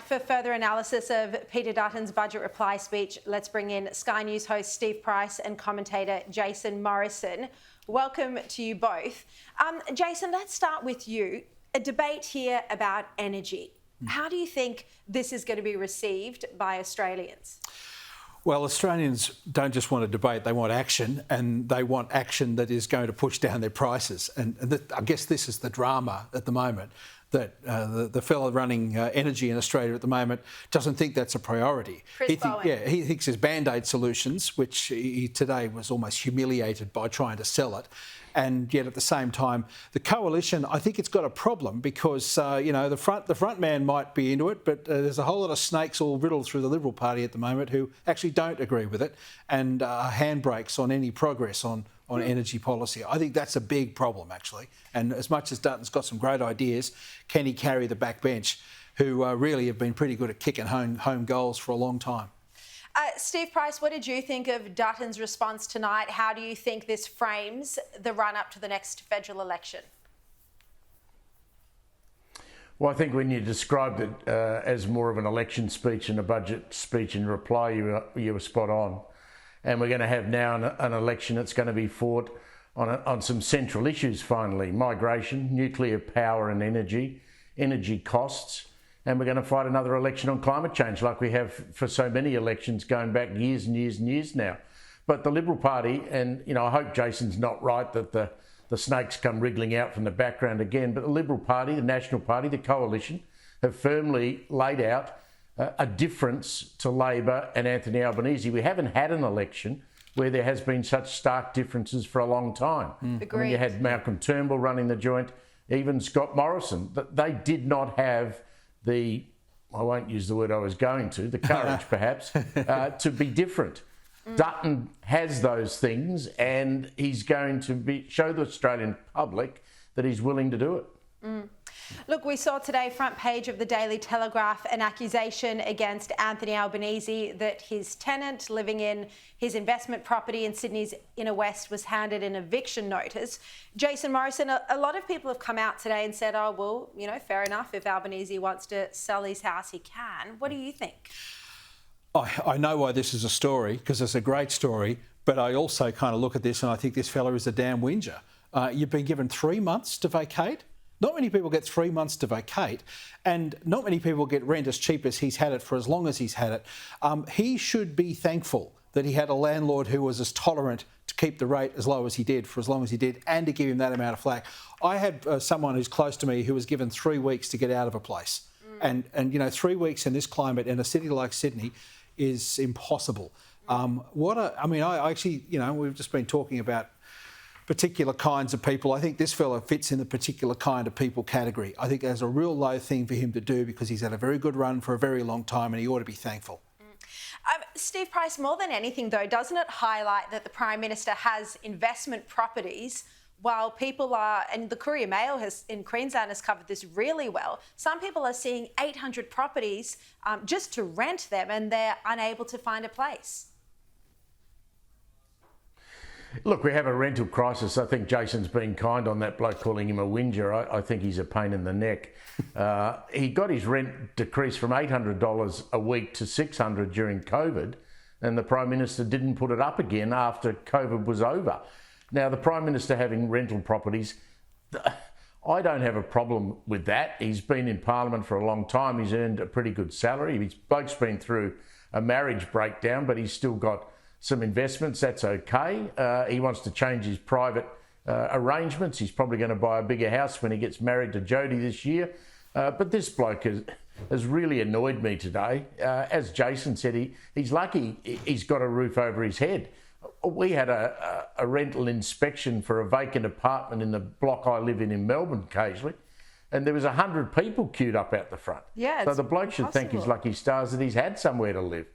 for further analysis of Peter Dutton's budget reply speech, let's bring in Sky News host Steve Price and commentator Jason Morrison. Welcome to you both. Jason, let's start with you. A debate here about energy. How do you think this is going to be received by Australians? Well, Australians don't just want a debate, they want action, and they want action that is going to push down their prices. And I guess this is the drama at the moment, that the fellow running energy in Australia at the moment doesn't think that's a priority. Bowen. He thinks there's Band-Aid solutions, which he today was almost humiliated by trying to sell it. And yet at the same time, the coalition, I think it's got a problem because, the front man might be into it, but there's a whole lot of snakes all riddled through the Liberal Party at the moment who actually don't agree with it and handbrakes on any progress on energy policy. I think that's a big problem, actually. And as much as Dutton's got some great ideas, can he carry the backbench, who really have been pretty good at kicking home goals for a long time? Steve Price, what did you think of Dutton's response tonight? How do you think this frames the run-up to the next federal election? Well, I think when you described it as more of an election speech and a budget speech in reply, you were spot on. And we're going to have now an election that's going to be fought on some central issues finally: migration, nuclear power and energy costs. And we're going to fight another election on climate change like we have for so many elections going back years and years and years now. But the Liberal Party, and I hope Jason's not right that the snakes come wriggling out from the background again, but the Liberal Party, the National Party, the Coalition have firmly laid out a difference to Labor and Anthony Albanese. We haven't had an election where there has been such stark differences for a long time. Agreed. When you had Malcolm Turnbull running the joint, even Scott Morrison, they did not have I won't use the word I was going to, the courage perhaps, to be different. Dutton has those things, and he's going to show the Australian public that he's willing to do it. Look, we saw today, front page of the Daily Telegraph, an accusation against Anthony Albanese that his tenant living in his investment property in Sydney's inner west was handed an eviction notice. Jason Morrison, a lot of people have come out today and said, oh, well, fair enough, if Albanese wants to sell his house, he can. What do you think? I know why this is a story, because it's a great story, but I also kind of look at this and I think this fella is a damn whinger. You've been given 3 months to vacate. Not many people get 3 months to vacate, and not many people get rent as cheap as he's had it for as long as he's had it. He should be thankful that he had a landlord who was as tolerant to keep the rate as low as he did for as long as he did, and to give him that amount of flack. I had someone who's close to me who was given 3 weeks to get out of a place. And 3 weeks in this climate in a city like Sydney is impossible. I actually, we've just been talking about particular kinds of people. I think this fella fits in the particular kind of people category. I think there's a real low thing for him to do because he's had a very good run for a very long time and he ought to be thankful. Steve Price, more than anything though, doesn't it highlight that the Prime Minister has investment properties while people are, and the Courier Mail in Queensland has covered this really well, some people are seeing 800 properties just to rent them and they're unable to find a place? Look, we have a rental crisis. I think Jason's been kind on that bloke calling him a whinger. I think he's a pain in the neck. He got his rent decreased from $800 a week to $600 during COVID, and the Prime Minister didn't put it up again after COVID was over. Now, the Prime Minister having rental properties, I don't have a problem with that. He's been in Parliament for a long time. He's earned a pretty good salary. His bloke's been through a marriage breakdown, but he's still got some investments. That's okay. He wants to change his private arrangements. He's probably going to buy a bigger house when he gets married to Jodie this year. But this bloke has really annoyed me today. As Jason said, he's lucky he's got a roof over his head. We had a rental inspection for a vacant apartment in the block I live in Melbourne occasionally, and there was 100 people queued up out the front. Yeah, so the bloke should thank his lucky stars that he's had somewhere to live.